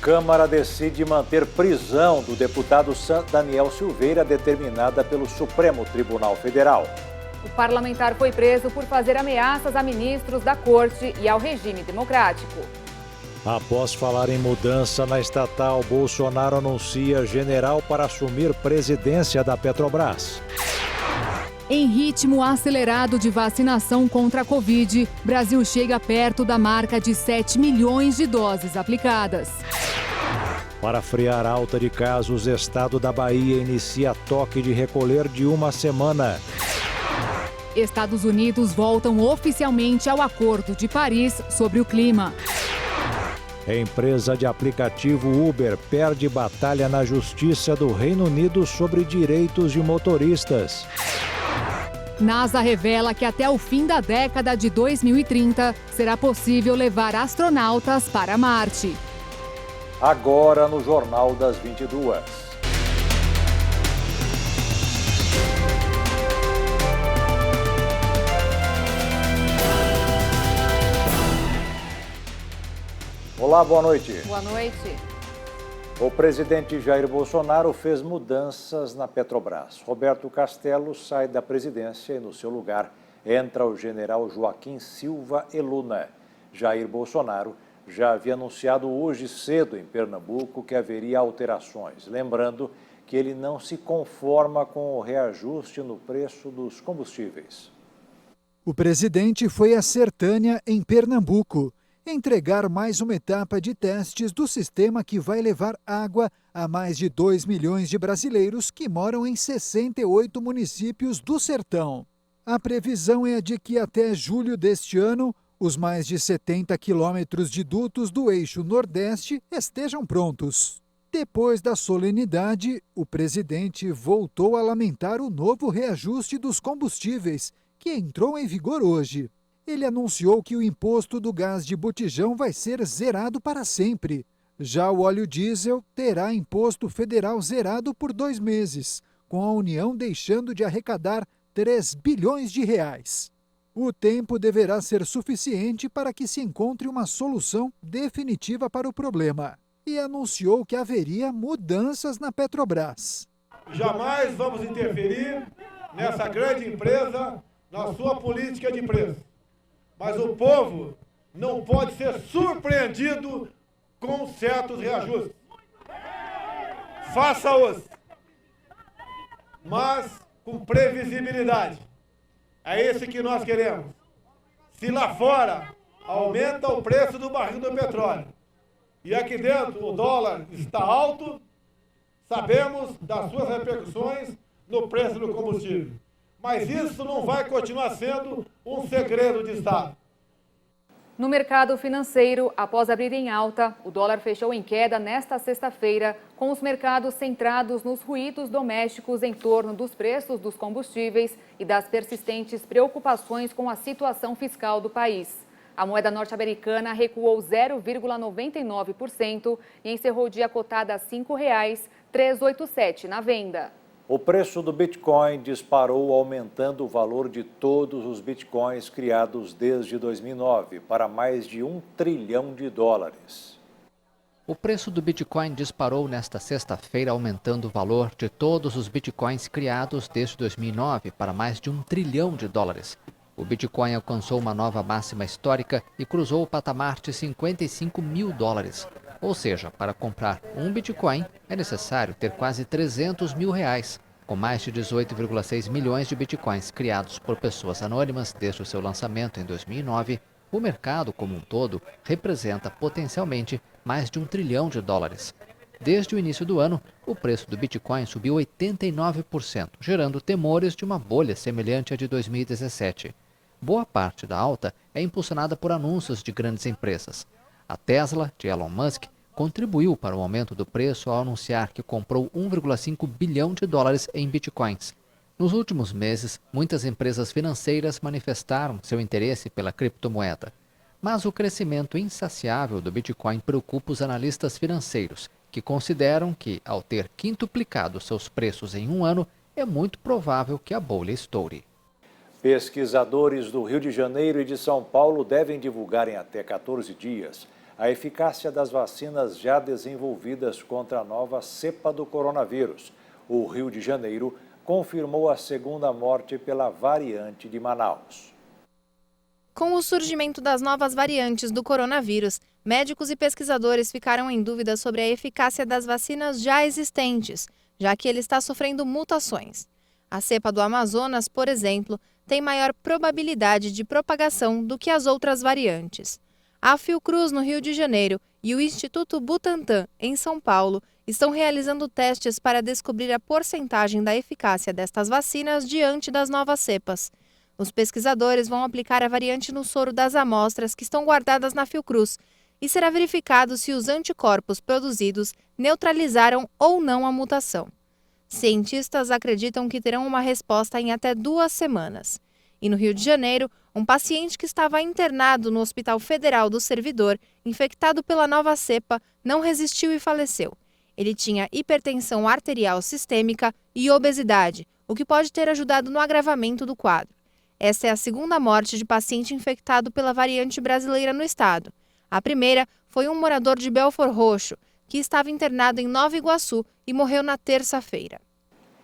Câmara decide manter prisão do deputado Daniel Silveira, determinada pelo Supremo Tribunal Federal. O parlamentar foi preso por fazer ameaças a ministros da Corte e ao regime democrático. Após falar em mudança na estatal, Bolsonaro anuncia general para assumir presidência da Petrobras. Em ritmo acelerado de vacinação contra a Covid, Brasil chega perto da marca de 7 milhões de doses aplicadas. Para frear a alta de casos, estado da Bahia inicia toque de recolher de uma semana. Estados Unidos voltam oficialmente ao Acordo de Paris sobre o clima. Empresa de aplicativo Uber perde batalha na Justiça do Reino Unido sobre direitos de motoristas. NASA revela que até o fim da década de 2030 será possível levar astronautas para Marte. Agora no Jornal das 22. Olá, boa noite. Boa noite. O presidente Jair Bolsonaro fez mudanças na Petrobras. Roberto Castello sai da presidência e, no seu lugar, entra o general Joaquim Silva e Luna. Jair Bolsonaro já havia anunciado hoje cedo em Pernambuco que haveria alterações, lembrando que ele não se conforma com o reajuste no preço dos combustíveis. O presidente foi a Sertânia, em Pernambuco, entregar mais uma etapa de testes do sistema que vai levar água a mais de 2 milhões de brasileiros que moram em 68 municípios do sertão. A previsão é de que até julho deste ano, os mais de 70 quilômetros de dutos do eixo Nordeste estejam prontos. Depois da solenidade, o presidente voltou a lamentar o novo reajuste dos combustíveis, que entrou em vigor hoje. Ele anunciou que o imposto do gás de botijão vai ser zerado para sempre. Já o óleo diesel terá imposto federal zerado por 2 meses, com a União deixando de arrecadar 3 bilhões de reais. O tempo deverá ser suficiente para que se encontre uma solução definitiva para o problema. E anunciou que haveria mudanças na Petrobras. Jamais vamos interferir nessa grande empresa, na sua política de preço. Mas o povo não pode ser surpreendido com certos reajustes. Faça-os, mas com previsibilidade. É esse que nós queremos. Se lá fora aumenta o preço do barril do petróleo e aqui dentro o dólar está alto, sabemos das suas repercussões no preço do combustível. Mas isso não vai continuar sendo um segredo de Estado. No mercado financeiro, após abrir em alta, o dólar fechou em queda nesta sexta-feira, com os mercados centrados nos ruídos domésticos em torno dos preços dos combustíveis e das persistentes preocupações com a situação fiscal do país. A moeda norte-americana recuou 0,99% e encerrou o dia cotada a R$ 5,387 na venda. O preço do Bitcoin disparou, aumentando o valor de todos os Bitcoins criados desde 2009 para mais de US$ 1 trilhão. O preço do Bitcoin disparou nesta sexta-feira, aumentando o valor de todos os Bitcoins criados desde 2009 para mais de US$ 1 trilhão. O Bitcoin alcançou uma nova máxima histórica e cruzou o patamar de US$ 55 mil. Ou seja, para comprar um Bitcoin é necessário ter quase R$ 300 mil. Com mais de 18,6 milhões de Bitcoins criados por pessoas anônimas desde o seu lançamento em 2009, o mercado como um todo representa potencialmente mais de US$ 1 trilhão. Desde o início do ano, o preço do Bitcoin subiu 89%, gerando temores de uma bolha semelhante à de 2017. Boa parte da alta é impulsionada por anúncios de grandes empresas. A Tesla, de Elon Musk, contribuiu para o aumento do preço ao anunciar que comprou 1,5 bilhão de dólares em bitcoins. Nos últimos meses, muitas empresas financeiras manifestaram seu interesse pela criptomoeda. Mas o crescimento insaciável do Bitcoin preocupa os analistas financeiros, que consideram que, ao ter quintuplicado seus preços em um ano, é muito provável que a bolha estoure. Pesquisadores do Rio de Janeiro e de São Paulo devem divulgar em até 14 dias a eficácia das vacinas já desenvolvidas contra a nova cepa do coronavírus. O Rio de Janeiro confirmou a segunda morte pela variante de Manaus. Com o surgimento das novas variantes do coronavírus, médicos e pesquisadores ficaram em dúvida sobre a eficácia das vacinas já existentes, já que ele está sofrendo mutações. A cepa do Amazonas, por exemplo, tem maior probabilidade de propagação do que as outras variantes. A Fiocruz, no Rio de Janeiro, e o Instituto Butantan, em São Paulo, estão realizando testes para descobrir a porcentagem da eficácia destas vacinas diante das novas cepas. Os pesquisadores vão aplicar a variante no soro das amostras que estão guardadas na Fiocruz e será verificado se os anticorpos produzidos neutralizaram ou não a mutação. Cientistas acreditam que terão uma resposta em até 2 semanas. E no Rio de Janeiro, um paciente que estava internado no Hospital Federal do Servidor, infectado pela nova cepa, não resistiu e faleceu. Ele tinha hipertensão arterial sistêmica e obesidade, o que pode ter ajudado no agravamento do quadro. Essa é a segunda morte de paciente infectado pela variante brasileira no estado. A primeira foi um morador de Belford Roxo, que estava internado em Nova Iguaçu e morreu na terça-feira.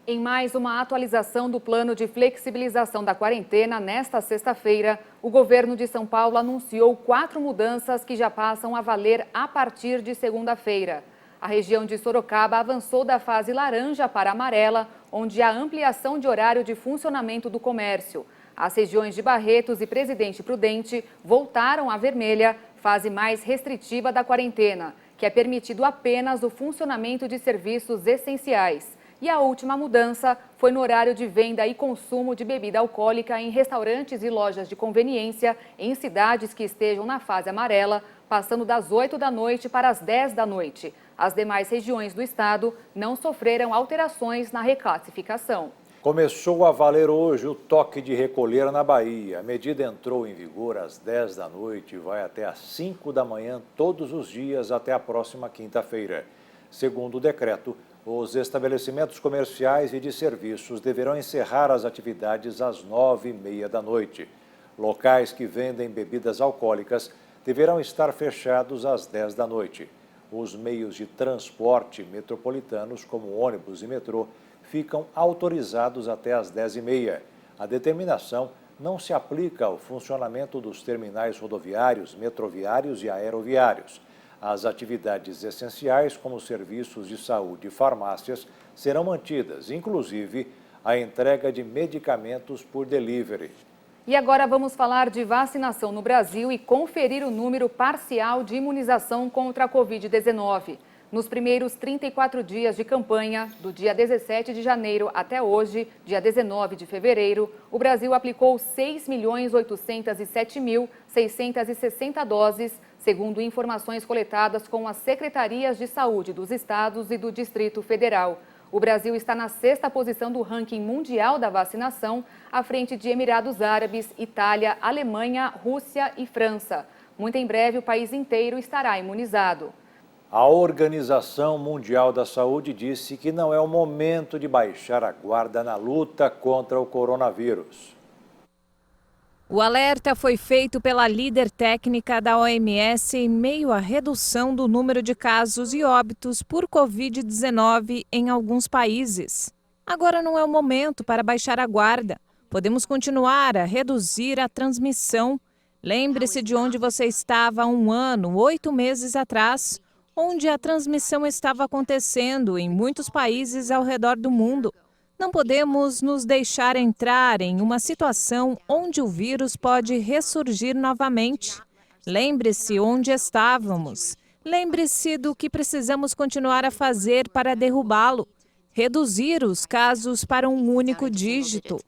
Em mais uma atualização do plano de flexibilização da quarentena, nesta sexta-feira, o governo de São Paulo anunciou 4 mudanças que já passam a valer a partir de segunda-feira. A região de Sorocaba avançou da fase laranja para amarela, onde há ampliação de horário de funcionamento do comércio. As regiões de Barretos e Presidente Prudente voltaram à vermelha, fase mais restritiva da quarentena, que é permitido apenas o funcionamento de serviços essenciais. E a última mudança foi no horário de venda e consumo de bebida alcoólica em restaurantes e lojas de conveniência em cidades que estejam na fase amarela, passando das 8 da noite para as 10 da noite. As demais regiões do estado não sofreram alterações na reclassificação. Começou a valer hoje o toque de recolher na Bahia. A medida entrou em vigor às 10 da noite e vai até às 5 da manhã todos os dias até a próxima quinta-feira. Segundo o decreto, os estabelecimentos comerciais e de serviços deverão encerrar as atividades às 9h30 da noite. Locais que vendem bebidas alcoólicas deverão estar fechados às 10 da noite. Os meios de transporte metropolitanos, como ônibus e metrô, ficam autorizados até às 10h30. A determinação não se aplica ao funcionamento dos terminais rodoviários, metroviários e aeroviários. As atividades essenciais, como serviços de saúde e farmácias, serão mantidas, inclusive a entrega de medicamentos por delivery. E agora vamos falar de vacinação no Brasil e conferir o número parcial de imunização contra a Covid-19. Nos primeiros 34 dias de campanha, do dia 17 de janeiro até hoje, dia 19 de fevereiro, o Brasil aplicou 6.807.660 doses, segundo informações coletadas com as secretarias de saúde dos estados e do Distrito Federal. O Brasil está na 6ª posição do ranking mundial da vacinação, à frente de Emirados Árabes, Itália, Alemanha, Rússia e França. Muito em breve, o país inteiro estará imunizado. A Organização Mundial da Saúde disse que não é o momento de baixar a guarda na luta contra o coronavírus. O alerta foi feito pela líder técnica da OMS em meio à redução do número de casos e óbitos por Covid-19 em alguns países. Agora não é o momento para baixar a guarda. Podemos continuar a reduzir a transmissão. Lembre-se de onde você estava há 1 ano, 8 meses atrás, onde a transmissão estava acontecendo em muitos países ao redor do mundo. Não podemos nos deixar entrar em uma situação onde o vírus pode ressurgir novamente. Lembre-se onde estávamos. Lembre-se do que precisamos continuar a fazer para derrubá-lo. Reduzir os casos para um único dígito.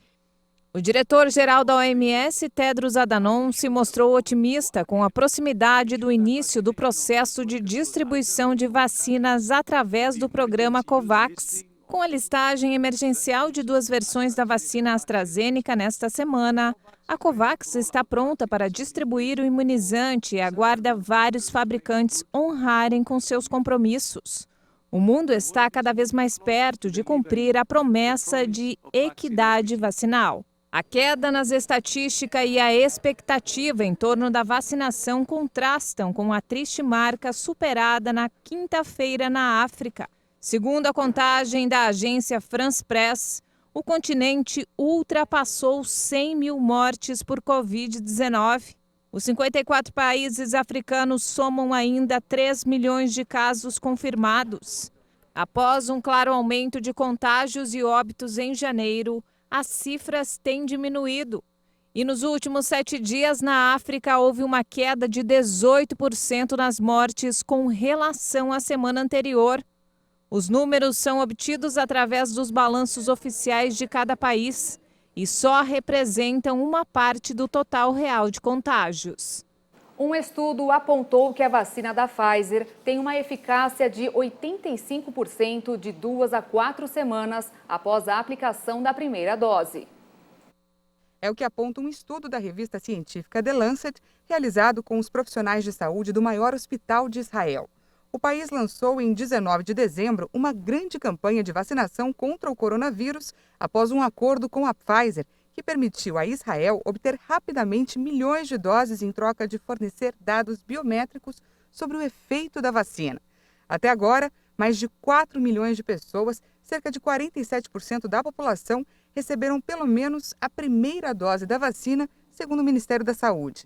O diretor-geral da OMS, Tedros Adhanom, se mostrou otimista com a proximidade do início do processo de distribuição de vacinas através do programa COVAX. Com a listagem emergencial de 2 versões da vacina AstraZeneca nesta semana, a COVAX está pronta para distribuir o imunizante e aguarda vários fabricantes honrarem com seus compromissos. O mundo está cada vez mais perto de cumprir a promessa de equidade vacinal. A queda nas estatísticas e a expectativa em torno da vacinação contrastam com a triste marca superada na quinta-feira na África. Segundo a contagem da agência France Press, o continente ultrapassou 100 mil mortes por Covid-19. Os 54 países africanos somam ainda 3 milhões de casos confirmados. Após um claro aumento de contágios e óbitos em janeiro, as cifras têm diminuído. E nos últimos 7 dias, na África, houve uma queda de 18% nas mortes com relação à semana anterior. Os números são obtidos através dos balanços oficiais de cada país e só representam uma parte do total real de contágios. Um estudo apontou que a vacina da Pfizer tem uma eficácia de 85% de 2 a 4 semanas após a aplicação da primeira dose. É o que aponta um estudo da revista científica The Lancet, realizado com os profissionais de saúde do maior hospital de Israel. O país lançou em 19 de dezembro uma grande campanha de vacinação contra o coronavírus após um acordo com a Pfizer, que permitiu a Israel obter rapidamente milhões de doses em troca de fornecer dados biométricos sobre o efeito da vacina. Até agora, mais de 4 milhões de pessoas, cerca de 47% da população, receberam pelo menos a primeira dose da vacina, segundo o Ministério da Saúde.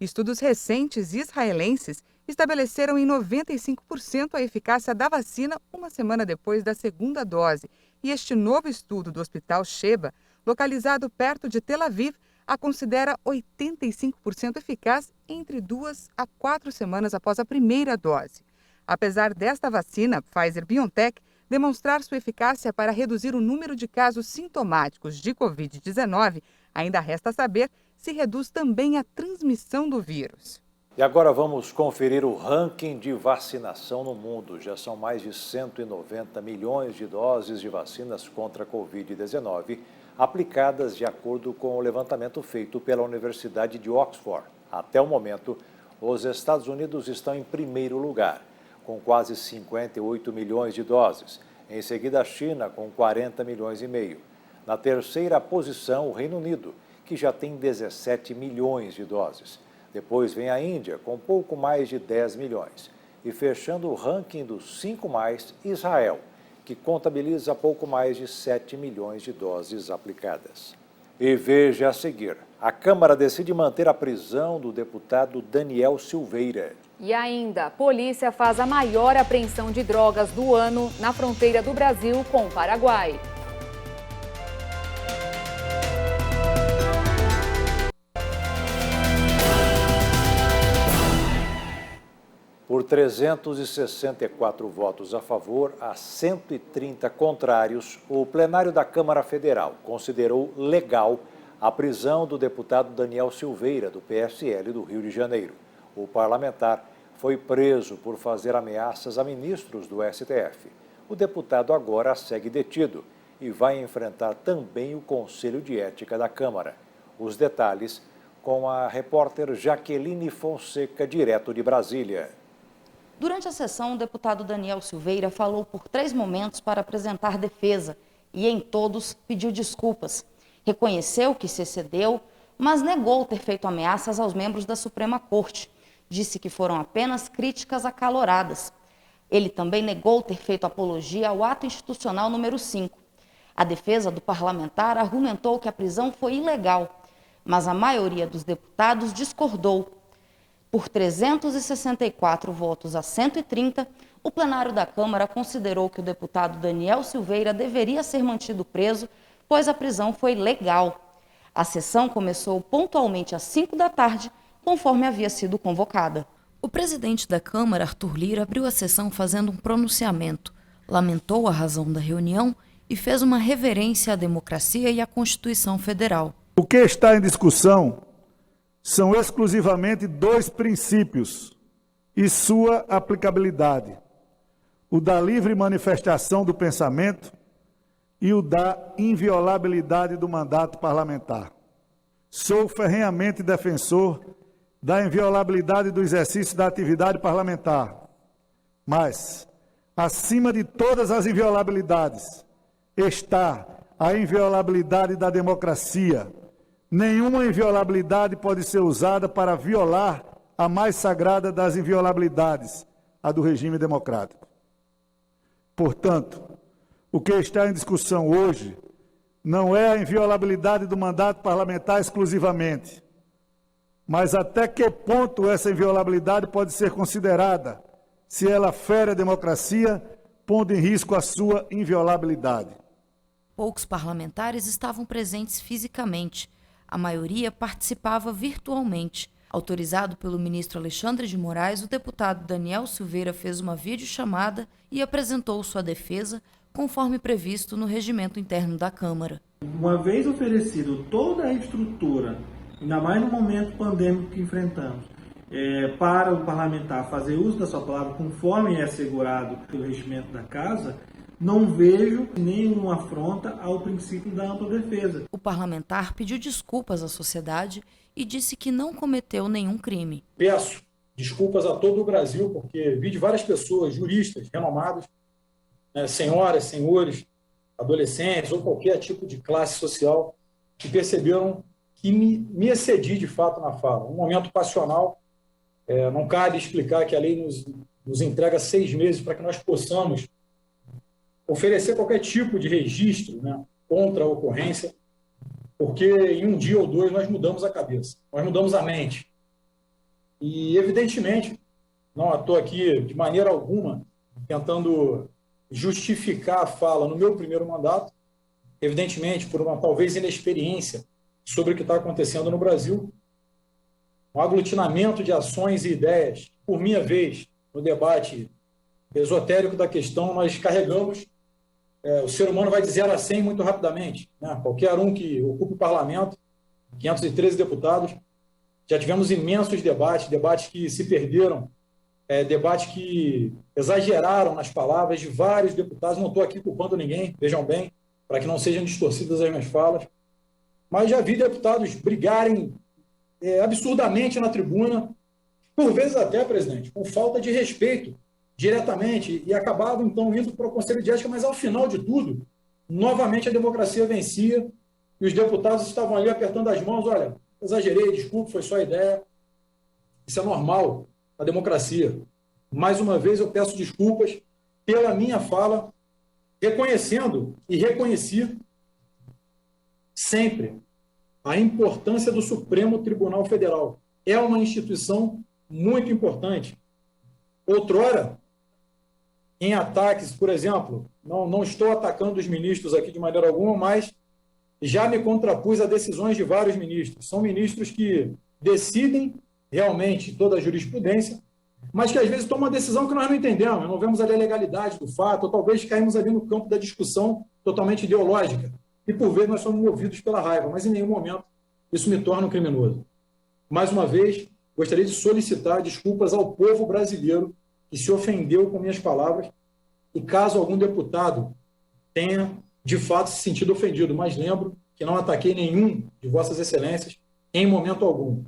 Estudos recentes israelenses estabeleceram em 95% a eficácia da vacina uma semana depois da segunda dose. E este novo estudo do Hospital Sheba, localizado perto de Tel Aviv, a considera 85% eficaz entre 2 a 4 semanas após a primeira dose. Apesar desta vacina, Pfizer-BioNTech, demonstrar sua eficácia para reduzir o número de casos sintomáticos de Covid-19, ainda resta saber se reduz também a transmissão do vírus. E agora vamos conferir o ranking de vacinação no mundo. Já são mais de 190 milhões de doses de vacinas contra a Covid-19 aplicadas de acordo com o levantamento feito pela Universidade de Oxford. Até o momento, os Estados Unidos estão em primeiro lugar, com quase 58 milhões de doses. Em seguida, a China, com 40 milhões e meio. Na terceira posição, o Reino Unido, que já tem 17 milhões de doses. Depois vem a Índia, com pouco mais de 10 milhões. E fechando o ranking dos 5 mais, Israel, que contabiliza pouco mais de 7 milhões de doses aplicadas. E veja a seguir, a Câmara decide manter a prisão do deputado Daniel Silveira. E ainda, a polícia faz a maior apreensão de drogas do ano na fronteira do Brasil com o Paraguai. Por 364 votos a favor a 130 contrários, o plenário da Câmara Federal considerou legal a prisão do deputado Daniel Silveira, do PSL do Rio de Janeiro. O parlamentar foi preso por fazer ameaças a ministros do STF. O deputado agora segue detido e vai enfrentar também o Conselho de Ética da Câmara. Os detalhes com a repórter Jaqueline Fonseca, direto de Brasília. Durante a sessão, o deputado Daniel Silveira falou por 3 momentos para apresentar defesa e, em todos, pediu desculpas. Reconheceu que se excedeu, mas negou ter feito ameaças aos membros da Suprema Corte. Disse que foram apenas críticas acaloradas. Ele também negou ter feito apologia ao ato institucional número 5. A defesa do parlamentar argumentou que a prisão foi ilegal, mas a maioria dos deputados discordou. Por 364 votos a 130, o plenário da Câmara considerou que o deputado Daniel Silveira deveria ser mantido preso, pois a prisão foi legal. A sessão começou pontualmente às 5 da tarde, conforme havia sido convocada. O presidente da Câmara, Arthur Lira, abriu a sessão fazendo um pronunciamento, lamentou a razão da reunião e fez uma reverência à democracia e à Constituição Federal. O que está em discussão são exclusivamente 2 princípios e sua aplicabilidade: o da livre manifestação do pensamento e o da inviolabilidade do mandato parlamentar. Sou ferrenhamente defensor da inviolabilidade do exercício da atividade parlamentar, mas, acima de todas as inviolabilidades, está a inviolabilidade da democracia. Nenhuma inviolabilidade pode ser usada para violar a mais sagrada das inviolabilidades, a do regime democrático. Portanto, o que está em discussão hoje não é a inviolabilidade do mandato parlamentar exclusivamente, mas até que ponto essa inviolabilidade pode ser considerada, se ela fere a democracia, pondo em risco a sua inviolabilidade. Poucos parlamentares estavam presentes fisicamente. A maioria participava virtualmente. Autorizado pelo ministro Alexandre de Moraes, o deputado Daniel Silveira fez uma videochamada e apresentou sua defesa, conforme previsto no regimento interno da Câmara. Uma vez oferecido toda a estrutura, ainda mais no momento pandêmico que enfrentamos, para o parlamentar fazer uso da sua palavra conforme é assegurado pelo regimento da Casa, não vejo nenhuma afronta ao princípio da ampla defesa. O parlamentar pediu desculpas à sociedade e disse que não cometeu nenhum crime. Peço desculpas a todo o Brasil, porque vi de várias pessoas, juristas renomados, senhoras, senhores, adolescentes ou qualquer tipo de classe social, que perceberam que me excedi de fato na fala. Um momento passional, não cabe explicar que a lei nos entrega 6 meses para que nós possamos oferecer qualquer tipo de registro, contra a ocorrência, porque em um dia ou dois nós mudamos a cabeça, nós mudamos a mente. E, evidentemente, não estou aqui de maneira alguma tentando justificar a fala no meu primeiro mandato, evidentemente por uma talvez inexperiência sobre o que está acontecendo no Brasil, um aglutinamento de ações e ideias. Por minha vez, no debate esotérico da questão, nós carregamos, o ser humano vai de 0 a 100 muito rapidamente. Qualquer um que ocupe o parlamento, 513 deputados, já tivemos imensos debates que se perderam, debates que exageraram nas palavras de vários deputados. Não estou aqui culpando ninguém, vejam bem, para que não sejam distorcidas as minhas falas, mas já vi deputados brigarem absurdamente na tribuna, por vezes até, presidente, com falta de respeito diretamente, e acabavam, então, indo para o Conselho de Ética, mas, ao final de tudo, novamente a democracia vencia e os deputados estavam ali apertando as mãos. Olha, exagerei, desculpe, foi só ideia. Isso é normal na democracia. Mais uma vez, eu peço desculpas pela minha fala, reconhecendo e reconheci sempre a importância do Supremo Tribunal Federal. É uma instituição muito importante. Outrora, em ataques, por exemplo, não estou atacando os ministros aqui de maneira alguma, mas já me contrapus a decisões de vários ministros. São ministros que decidem realmente toda a jurisprudência, mas que às vezes tomam uma decisão que nós não entendemos, não vemos ali a legalidade do fato, ou talvez caímos ali no campo da discussão totalmente ideológica. E por vezes nós somos movidos pela raiva, mas em nenhum momento isso me torna um criminoso. Mais uma vez, gostaria de solicitar desculpas ao povo brasileiro que se ofendeu com minhas palavras, e caso algum deputado tenha, de fato, se sentido ofendido, mas lembro que não ataquei nenhum de vossas excelências em momento algum,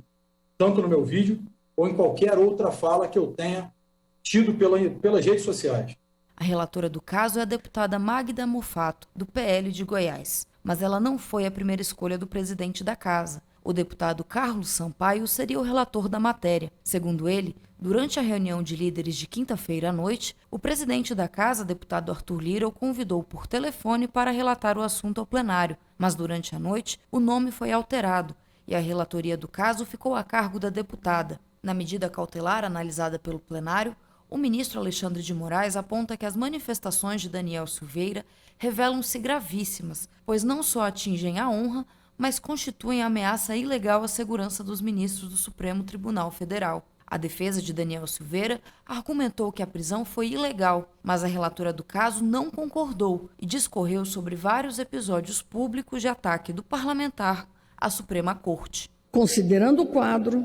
tanto no meu vídeo ou em qualquer outra fala que eu tenha tido pelas redes sociais. A relatora do caso é a deputada Magda Mufato, do PL de Goiás, mas ela não foi a primeira escolha do presidente da Casa. O deputado Carlos Sampaio seria o relator da matéria. Segundo ele, durante a reunião de líderes de quinta-feira à noite, o presidente da Casa, deputado Arthur Lira, o convidou por telefone para relatar o assunto ao plenário, mas durante a noite o nome foi alterado e a relatoria do caso ficou a cargo da deputada. Na medida cautelar analisada pelo plenário, o ministro Alexandre de Moraes aponta que as manifestações de Daniel Silveira revelam-se gravíssimas, pois não só atingem a honra, mas constituem ameaça ilegal à segurança dos ministros do Supremo Tribunal Federal. A defesa de Daniel Silveira argumentou que a prisão foi ilegal, mas a relatora do caso não concordou e discorreu sobre vários episódios públicos de ataque do parlamentar à Suprema Corte. Considerando o quadro,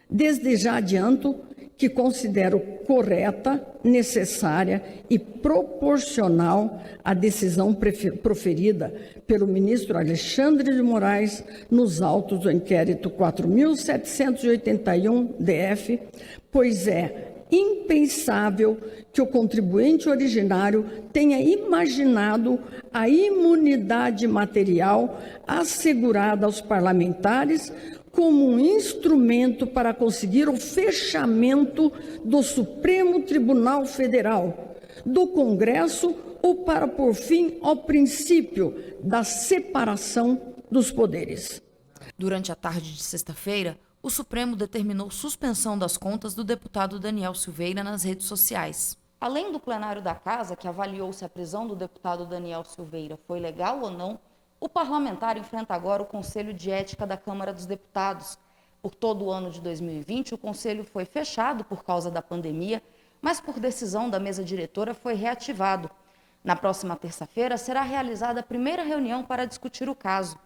desde já adianto que considero correta, necessária e proporcional a decisão proferida pelo ministro Alexandre de Moraes nos autos do inquérito 4.781-DF, pois é impensável que o contribuinte originário tenha imaginado a imunidade material assegurada aos parlamentares como um instrumento para conseguir o fechamento do Supremo Tribunal Federal, do Congresso ou para pôr fim ao princípio da separação dos poderes. Durante a tarde de sexta-feira, o Supremo determinou suspensão das contas do deputado Daniel Silveira nas redes sociais. Além do plenário da Casa, que avaliou se a prisão do deputado Daniel Silveira foi legal ou não, o parlamentar enfrenta agora o Conselho de Ética da Câmara dos Deputados. Por todo o ano de 2020, o Conselho foi fechado por causa da pandemia, mas por decisão da mesa diretora foi reativado. Na próxima terça-feira será realizada a primeira reunião para discutir o caso.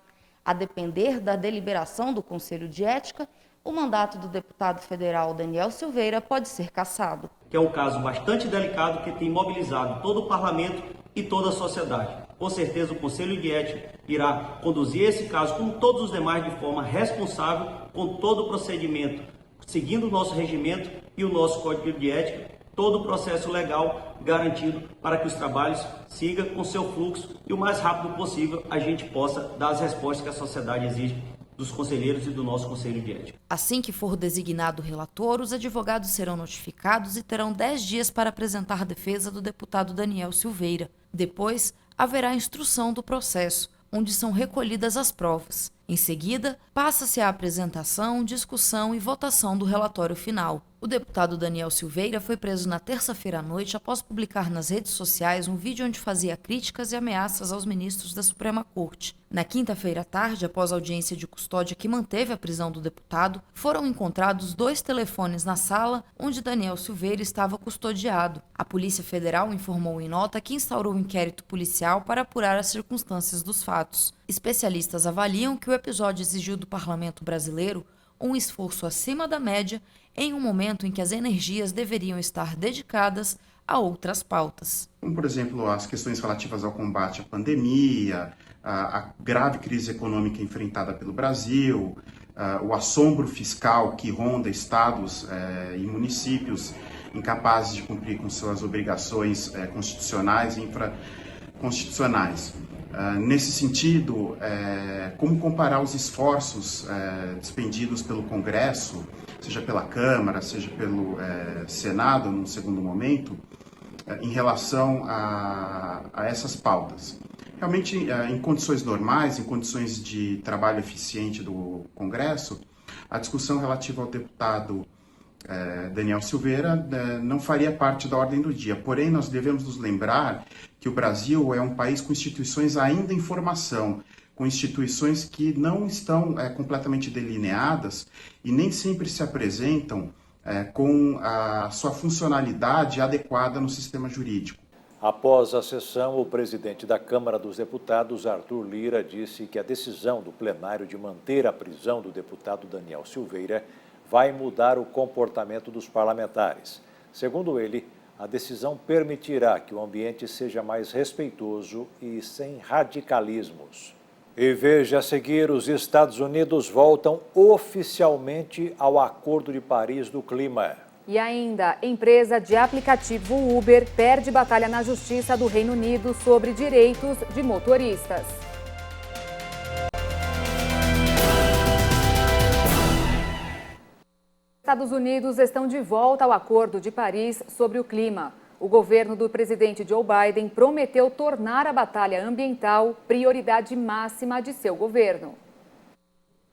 A depender da deliberação do Conselho de Ética, o mandato do deputado federal Daniel Silveira pode ser cassado. Que é um caso bastante delicado que tem mobilizado todo o parlamento e toda a sociedade. Com certeza o Conselho de Ética irá conduzir esse caso, como todos os demais, de forma responsável, com todo o procedimento, seguindo o nosso regimento e o nosso Código de Ética, todo o processo legal garantido para que os trabalhos sigam com seu fluxo e o mais rápido possível a gente possa dar as respostas que a sociedade exige dos conselheiros e do nosso Conselho de Ética. Assim que for designado o relator, os advogados serão notificados e terão 10 dias para apresentar defesa do deputado Daniel Silveira. Depois, haverá instrução do processo, onde são recolhidas as provas. Em seguida, passa-se a apresentação, discussão e votação do relatório final. O deputado Daniel Silveira foi preso na terça-feira à noite após publicar nas redes sociais um vídeo onde fazia críticas e ameaças aos ministros da Suprema Corte. Na quinta-feira à tarde, após a audiência de custódia que manteve a prisão do deputado, foram encontrados 2 telefones na sala onde Daniel Silveira estava custodiado. A Polícia Federal informou em nota que instaurou um inquérito policial para apurar as circunstâncias dos fatos. Especialistas avaliam que o episódio exigiu do parlamento brasileiro um esforço acima da média em um momento em que as energias deveriam estar dedicadas a outras pautas. Como, por exemplo, as questões relativas ao combate à pandemia, a grave crise econômica enfrentada pelo Brasil, o assombro fiscal que ronda estados e municípios incapazes de cumprir com suas obrigações constitucionais e infraconstitucionais. Nesse sentido, como comparar os esforços despendidos pelo Congresso, seja pela Câmara, seja pelo Senado, num segundo momento, em relação a essas pautas? Realmente, em condições normais, em condições de trabalho eficiente do Congresso, a discussão relativa ao deputado Daniel Silveira não faria parte da ordem do dia. Porém, nós devemos nos lembrar que o Brasil é um país com instituições ainda em formação, com instituições que não estão completamente delineadas e nem sempre se apresentam com a sua funcionalidade adequada no sistema jurídico. Após a sessão, o presidente da Câmara dos Deputados, Arthur Lira, disse que a decisão do plenário de manter a prisão do deputado Daniel Silveira vai mudar o comportamento dos parlamentares. Segundo ele, a decisão permitirá que o ambiente seja mais respeitoso e sem radicalismos. E veja a seguir, os Estados Unidos voltam oficialmente ao Acordo de Paris do Clima. E ainda, empresa de aplicativo Uber perde batalha na Justiça do Reino Unido sobre direitos de motoristas. Estados Unidos estão de volta ao Acordo de Paris sobre o clima. O governo do presidente Joe Biden prometeu tornar a batalha ambiental prioridade máxima de seu governo.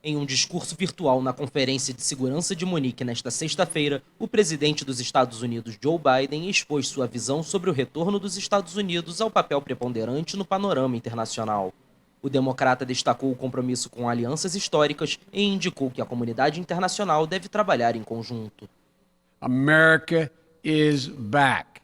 Em um discurso virtual na Conferência de Segurança de Munique nesta sexta-feira, o presidente dos Estados Unidos, Joe Biden, expôs sua visão sobre o retorno dos Estados Unidos ao papel preponderante no panorama internacional. O democrata destacou o compromisso com alianças históricas e indicou que a comunidade internacional deve trabalhar em conjunto. America is back.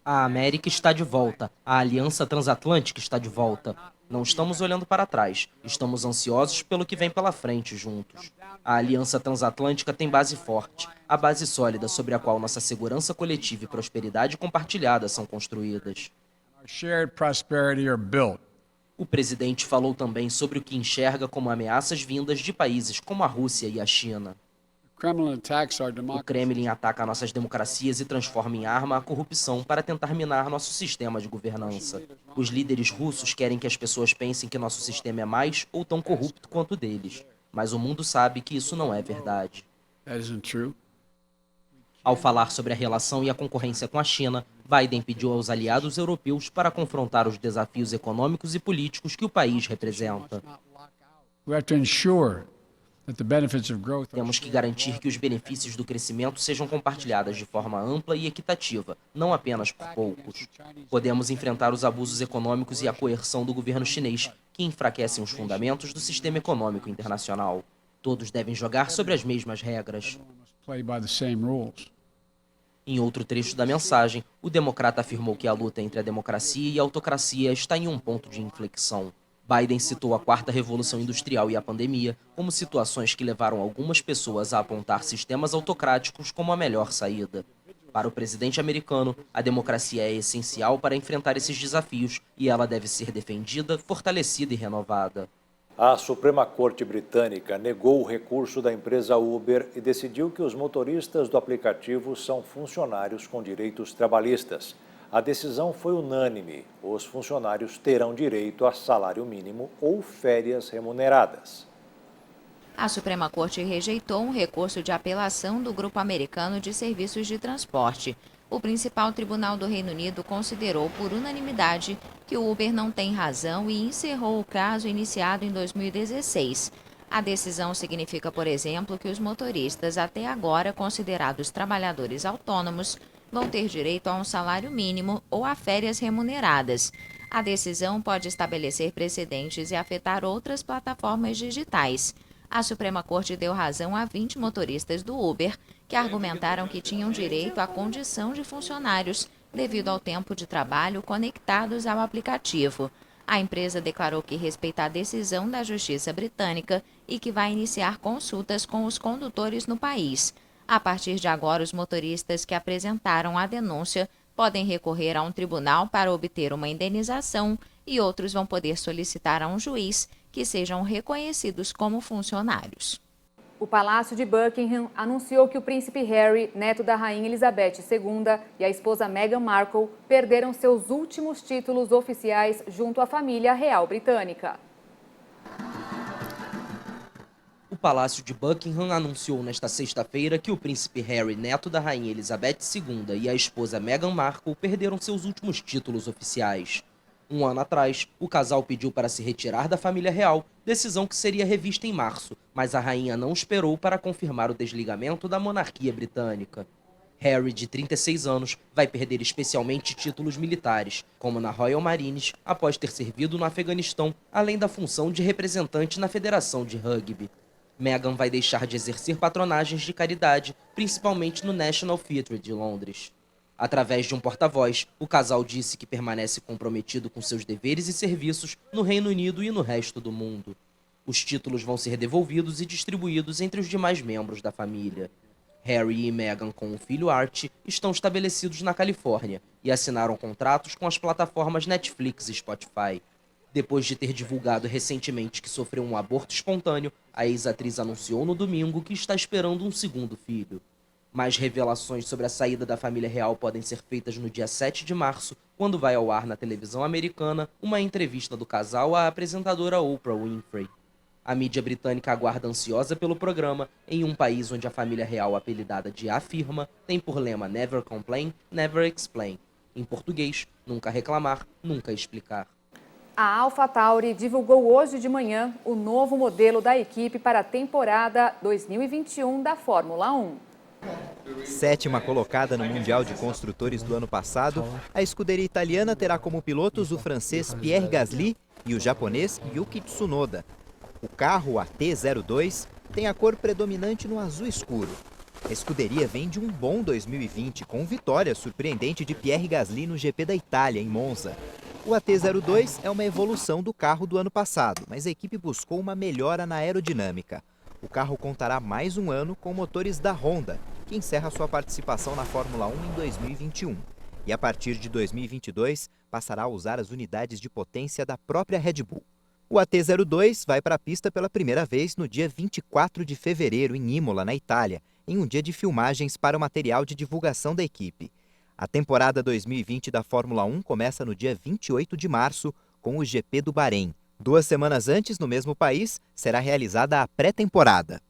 A América está de volta. A Aliança Transatlântica está de volta. Não estamos olhando para trás. Estamos ansiosos pelo que vem pela frente juntos. A Aliança Transatlântica tem base forte, a base sólida sobre a qual nossa segurança coletiva e prosperidade compartilhada são construídas. Our shared prosperity are built. O presidente falou também sobre o que enxerga como ameaças vindas de países como a Rússia e a China. O Kremlin ataca nossas democracias e transforma em arma a corrupção para tentar minar nosso sistema de governança. Os líderes russos querem que as pessoas pensem que nosso sistema é mais ou tão corrupto quanto o deles. Mas o mundo sabe que isso não é verdade. Ao falar sobre a relação e a concorrência com a China, Biden pediu aos aliados europeus para confrontar os desafios econômicos e políticos que o país representa. Temos que garantir que os benefícios do crescimento sejam compartilhados de forma ampla e equitativa, não apenas por poucos. Podemos enfrentar os abusos econômicos e a coerção do governo chinês, que enfraquecem os fundamentos do sistema econômico internacional. Todos devem jogar sobre as mesmas regras. Em outro trecho da mensagem, o democrata afirmou que a luta entre a democracia e a autocracia está em um ponto de inflexão. Biden citou a quarta revolução industrial e a pandemia como situações que levaram algumas pessoas a apontar sistemas autocráticos como a melhor saída. Para o presidente americano, a democracia é essencial para enfrentar esses desafios e ela deve ser defendida, fortalecida e renovada. A Suprema Corte Britânica negou o recurso da empresa Uber e decidiu que os motoristas do aplicativo são funcionários com direitos trabalhistas. A decisão foi unânime. Os funcionários terão direito a salário mínimo ou férias remuneradas. A Suprema Corte rejeitou um recurso de apelação do Grupo Americano de Serviços de Transporte. O principal tribunal do Reino Unido considerou por unanimidade que o Uber não tem razão e encerrou o caso iniciado em 2016. A decisão significa, por exemplo, que os motoristas até agora considerados trabalhadores autônomos vão ter direito a um salário mínimo ou a férias remuneradas. A decisão pode estabelecer precedentes e afetar outras plataformas digitais. A Suprema Corte deu razão a 20 motoristas do Uber, que argumentaram que tinham direito à condição de funcionários devido ao tempo de trabalho conectados ao aplicativo. A empresa declarou que respeita a decisão da Justiça Britânica e que vai iniciar consultas com os condutores no país. A partir de agora, os motoristas que apresentaram a denúncia podem recorrer a um tribunal para obter uma indenização e outros vão poder solicitar a um juiz que sejam reconhecidos como funcionários. O Palácio de Buckingham anunciou que o príncipe Harry, neto da rainha Elizabeth II, e a esposa Meghan Markle perderam seus últimos títulos oficiais junto à família real britânica. O Palácio de Buckingham anunciou nesta sexta-feira que o príncipe Harry, neto da rainha Elizabeth II, e a esposa Meghan Markle perderam seus últimos títulos oficiais. Um ano atrás, o casal pediu para se retirar da família real, decisão que seria revista em março, mas a rainha não esperou para confirmar o desligamento da monarquia britânica. Harry, de 36 anos, vai perder especialmente títulos militares, como na Royal Marines, após ter servido no Afeganistão, além da função de representante na Federação de Rugby. Meghan vai deixar de exercer patronagens de caridade, principalmente no National Theatre de Londres. Através de um porta-voz, o casal disse que permanece comprometido com seus deveres e serviços no Reino Unido e no resto do mundo. Os títulos vão ser devolvidos e distribuídos entre os demais membros da família. Harry e Meghan, com o filho Archie, estão estabelecidos na Califórnia e assinaram contratos com as plataformas Netflix e Spotify. Depois de ter divulgado recentemente que sofreu um aborto espontâneo, a ex-atriz anunciou no domingo que está esperando um segundo filho. Mais revelações sobre a saída da família real podem ser feitas no dia 7 de março, quando vai ao ar na televisão americana uma entrevista do casal à apresentadora Oprah Winfrey. A mídia britânica aguarda ansiosa pelo programa, em um país onde a família real, apelidada de A Firma, tem por lema Never Complain, Never Explain. Em português, nunca reclamar, nunca explicar. A AlphaTauri divulgou hoje de manhã o novo modelo da equipe para a temporada 2021 da Fórmula 1. Sétima colocada no Mundial de Construtores do ano passado, a escuderia italiana terá como pilotos o francês Pierre Gasly e o japonês Yuki Tsunoda. O carro, a T02, tem a cor predominante no azul escuro. A escuderia vem de um bom 2020, com vitória surpreendente de Pierre Gasly no GP da Itália, em Monza. O AT02 é uma evolução do carro do ano passado, mas a equipe buscou uma melhora na aerodinâmica. O carro contará mais um ano com motores da Honda, que encerra sua participação na Fórmula 1 em 2021. E a partir de 2022, passará a usar as unidades de potência da própria Red Bull. O AT02 vai para a pista pela primeira vez no dia 24 de fevereiro, em Imola, na Itália, em um dia de filmagens para o material de divulgação da equipe. A temporada 2020 da Fórmula 1 começa no dia 28 de março, com o GP do Bahrein. 2 semanas antes, no mesmo país, será realizada a pré-temporada.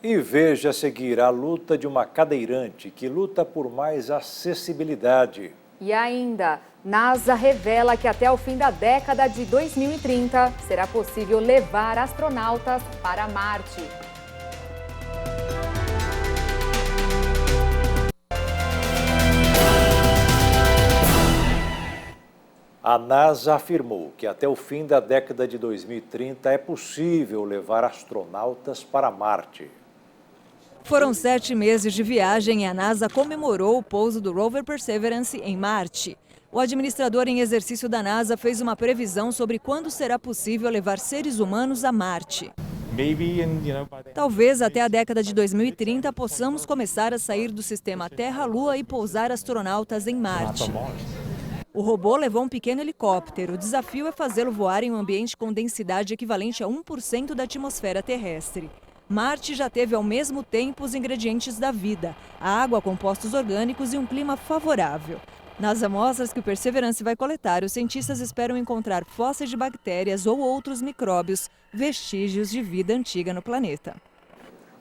E veja a seguir a luta de uma cadeirante que luta por mais acessibilidade. E ainda, NASA revela que até o fim da década de 2030 será possível levar astronautas para Marte. A NASA afirmou que até o fim da década de 2030 é possível levar astronautas para Marte. Foram 7 meses de viagem e a NASA comemorou o pouso do rover Perseverance em Marte. O administrador em exercício da NASA fez uma previsão sobre quando será possível levar seres humanos a Marte. Talvez até a década de 2030 possamos começar a sair do sistema Terra-Lua e pousar astronautas em Marte. O robô levou um pequeno helicóptero. O desafio é fazê-lo voar em um ambiente com densidade equivalente a 1% da atmosfera terrestre. Marte já teve ao mesmo tempo os ingredientes da vida, a água, compostos orgânicos e um clima favorável. Nas amostras que o Perseverance vai coletar, os cientistas esperam encontrar fósseis de bactérias ou outros micróbios, vestígios de vida antiga no planeta.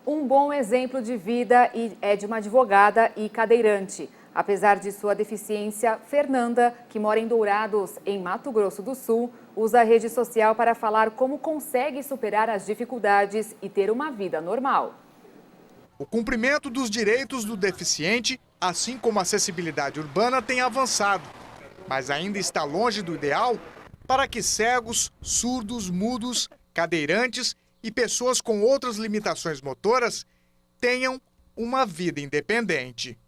Um bom exemplo de vida é de uma advogada e cadeirante. Apesar de sua deficiência, Fernanda, que mora em Dourados, em Mato Grosso do Sul, usa a rede social para falar como consegue superar as dificuldades e ter uma vida normal. O cumprimento dos direitos do deficiente, assim como a acessibilidade urbana, tem avançado, mas ainda está longe do ideal para que cegos, surdos, mudos, cadeirantes e pessoas com outras limitações motoras tenham uma vida independente.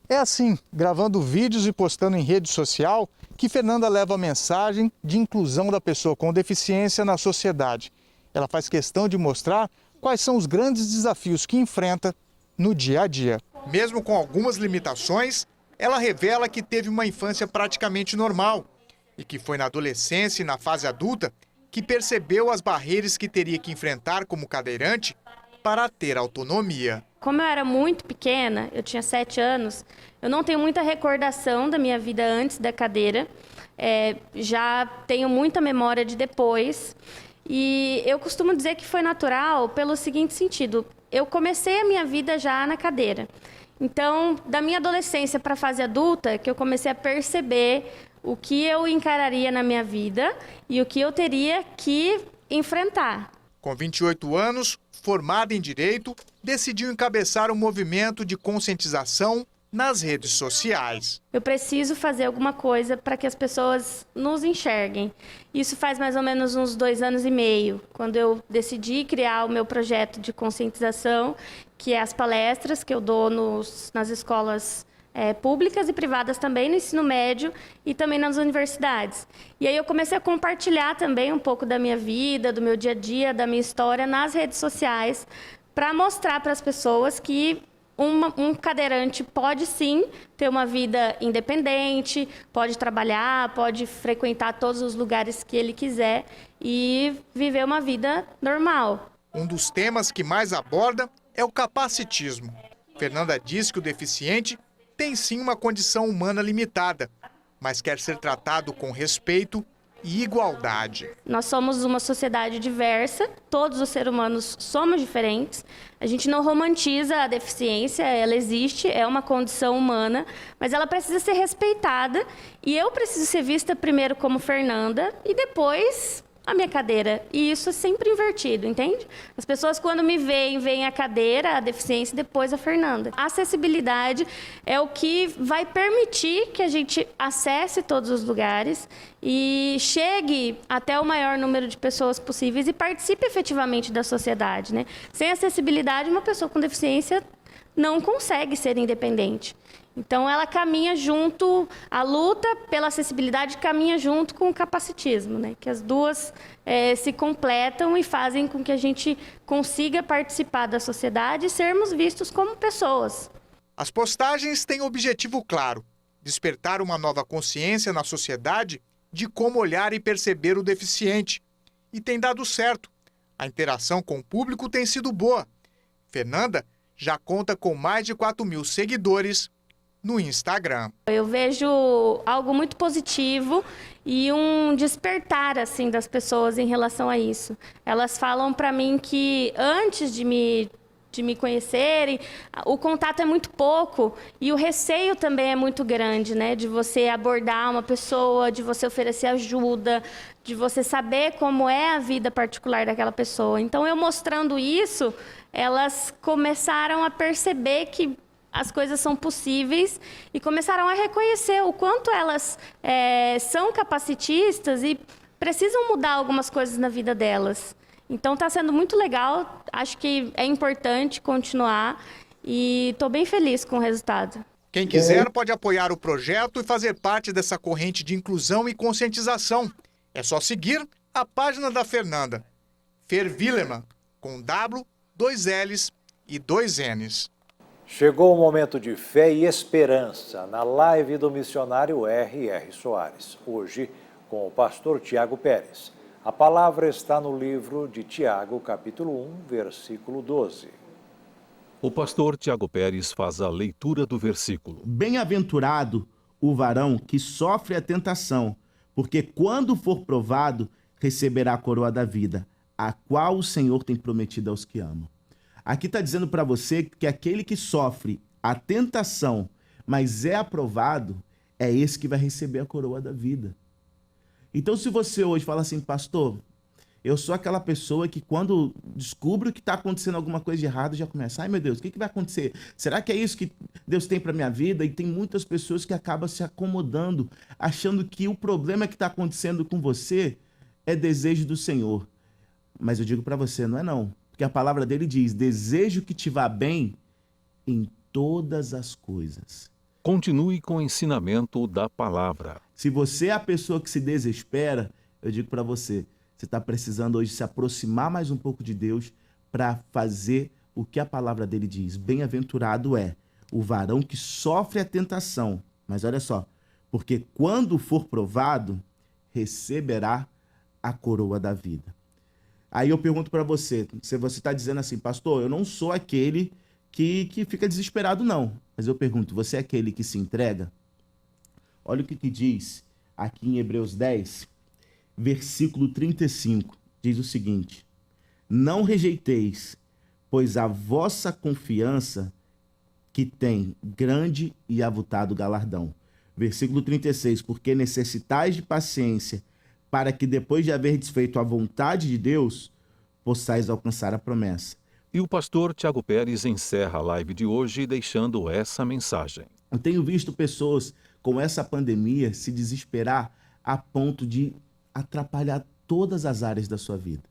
É assim, gravando vídeos e postando em rede social, que Fernanda leva a mensagem de inclusão da pessoa com deficiência na sociedade. Ela faz questão de mostrar quais são os grandes desafios que enfrenta no dia a dia. Mesmo com algumas limitações, ela revela que teve uma infância praticamente normal e que foi na adolescência e na fase adulta que percebeu as barreiras que teria que enfrentar como cadeirante para ter autonomia. Como eu era muito pequena, eu tinha 7 anos, eu não tenho muita recordação da minha vida antes da cadeira, já tenho muita memória de depois. E eu costumo dizer que foi natural pelo seguinte sentido: eu comecei a minha vida já na cadeira. Então, da minha adolescência para a fase adulta, que eu comecei a perceber o que eu encararia na minha vida e o que eu teria que enfrentar. Com 28 anos, formada em Direito, decidiu encabeçar um movimento de conscientização nas redes sociais. Eu preciso fazer alguma coisa para que as pessoas nos enxerguem. Isso faz mais ou menos uns 2 anos e meio, quando eu decidi criar o meu projeto de conscientização, que é as palestras que eu dou nas escolas públicas e privadas também, no ensino médio e também nas universidades. E aí eu comecei a compartilhar também um pouco da minha vida, do meu dia a dia, da minha história nas redes sociais, para mostrar para as pessoas que um cadeirante pode sim ter uma vida independente, pode trabalhar, pode frequentar todos os lugares que ele quiser e viver uma vida normal. Um dos temas que mais aborda é o capacitismo. Fernanda diz que o deficiente tem sim uma condição humana limitada, mas quer ser tratado com respeito e igualdade. Nós somos uma sociedade diversa, todos os seres humanos somos diferentes. A gente não romantiza a deficiência, ela existe, é uma condição humana, mas ela precisa ser respeitada e eu preciso ser vista primeiro como Fernanda e depois a minha cadeira. E isso é sempre invertido, entende? As pessoas, quando me veem a cadeira, a deficiência, depois a Fernanda. A acessibilidade é o que vai permitir que a gente acesse todos os lugares e chegue até o maior número de pessoas possíveis e participe efetivamente da sociedade, né? Sem acessibilidade, uma pessoa com deficiência não consegue ser independente. Então, ela caminha junto, a luta pela acessibilidade caminha junto com o capacitismo, né? Que as duas se completam e fazem com que a gente consiga participar da sociedade e sermos vistos como pessoas. As postagens têm um objetivo claro: despertar uma nova consciência na sociedade de como olhar e perceber o deficiente. E tem dado certo. A interação com o público tem sido boa. Fernanda já conta com mais de 4.000 seguidores no Instagram. Eu vejo algo muito positivo e um despertar assim das pessoas em relação a isso. Elas falam para mim que antes de me conhecerem, o contato é muito pouco e o receio também é muito grande, né? De você abordar uma pessoa, de você oferecer ajuda, de você saber como é a vida particular daquela pessoa. Então, eu mostrando isso, elas começaram a perceber que as coisas são possíveis e começaram a reconhecer o quanto elas são capacitistas e precisam mudar algumas coisas na vida delas. Então está sendo muito legal, acho que é importante continuar e estou bem feliz com o resultado. Quem quiser pode apoiar o projeto e fazer parte dessa corrente de inclusão e conscientização. É só seguir a página da Fernanda, Fer Willerman, com W, 2 L's e 2 N's. Chegou o momento de fé e esperança na live do missionário R.R. Soares. Hoje, com o pastor Tiago Pérez. A palavra está no livro de Tiago, capítulo 1, versículo 12. O pastor Tiago Pérez faz a leitura do versículo. Bem-aventurado o varão que sofre a tentação, porque quando for provado, receberá a coroa da vida, a qual o Senhor tem prometido aos que amam. Aqui está dizendo para você que aquele que sofre a tentação, mas é aprovado, é esse que vai receber a coroa da vida. Então, se você hoje fala assim, pastor, eu sou aquela pessoa que quando descubro que está acontecendo alguma coisa de errado, já começa, ai meu Deus, o que vai acontecer? Será que é isso que Deus tem para minha vida? E tem muitas pessoas que acabam se acomodando, achando que o problema que está acontecendo com você é desejo do Senhor. Mas eu digo para você, não é não. Porque a palavra dele diz, desejo que te vá bem em todas as coisas. Continue com o ensinamento da palavra. Se você é a pessoa que se desespera, eu digo para você, você está precisando hoje se aproximar mais um pouco de Deus para fazer o que a palavra dele diz. Bem-aventurado é o varão que sofre a tentação. Mas olha só, porque quando for provado, receberá a coroa da vida. Aí eu pergunto para você, se você está dizendo assim, pastor, eu não sou aquele que fica desesperado, não. Mas eu pergunto, você é aquele que se entrega? Olha o que diz aqui em Hebreus 10, versículo 35. Diz o seguinte, não rejeiteis, pois a vossa confiança que tem grande e avultado galardão. Versículo 36, porque necessitais de paciência, para que depois de haver desfeito a vontade de Deus, possais alcançar a promessa. E o pastor Tiago Pérez encerra a live de hoje deixando essa mensagem. Eu tenho visto pessoas com essa pandemia se desesperar a ponto de atrapalhar todas as áreas da sua vida.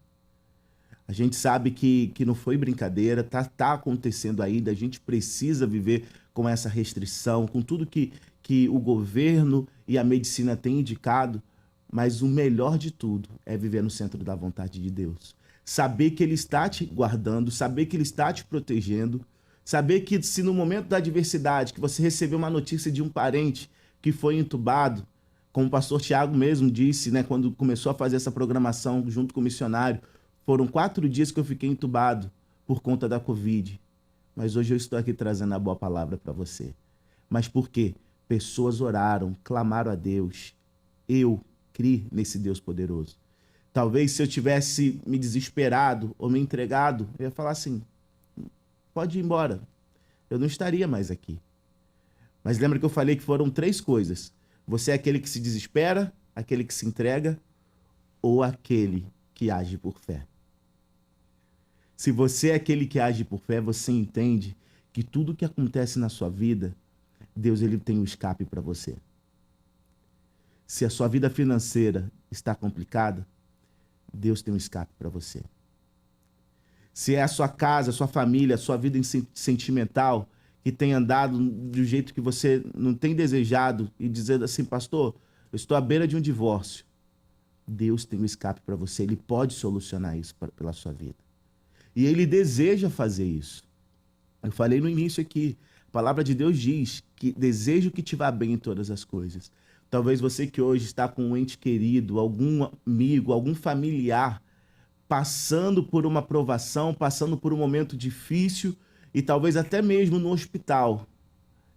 A gente sabe que não foi brincadeira, tá acontecendo ainda, a gente precisa viver com essa restrição, com tudo que o governo e a medicina têm indicado, mas o melhor de tudo é viver no centro da vontade de Deus. Saber que Ele está te guardando, saber que Ele está te protegendo, saber que se no momento da adversidade, que você recebeu uma notícia de um parente que foi entubado, como o pastor Tiago mesmo disse, né, quando começou a fazer essa programação junto com o missionário, foram 4 dias que eu fiquei entubado por conta da Covid. Mas hoje eu estou aqui trazendo a boa palavra para você. Mas por quê? Pessoas oraram, clamaram a Deus. Eu criei nesse Deus poderoso. Talvez se eu tivesse me desesperado ou me entregado, eu ia falar assim, pode ir embora. Eu não estaria mais aqui. Mas lembra que eu falei que foram 3 coisas. Você é aquele que se desespera, aquele que se entrega ou aquele que age por fé. Se você é aquele que age por fé, você entende que tudo que acontece na sua vida, Deus ele tem um escape para você. Se a sua vida financeira está complicada, Deus tem um escape para você. Se é a sua casa, a sua família, a sua vida sentimental que tem andado do jeito que você não tem desejado e dizendo assim, pastor, eu estou à beira de um divórcio. Deus tem um escape para você, Ele pode solucionar isso pela sua vida. E Ele deseja fazer isso. Eu falei no início aqui, a palavra de Deus diz que desejo que te vá bem em todas as coisas. Talvez você que hoje está com um ente querido, algum amigo, algum familiar, passando por uma provação, passando por um momento difícil, e talvez até mesmo no hospital,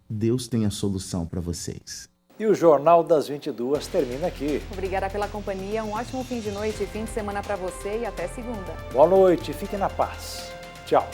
Deus tem a solução para vocês. E o Jornal das 22 termina aqui. Obrigada pela companhia, um ótimo fim de noite e fim de semana para você e até segunda. Boa noite, fique na paz. Tchau.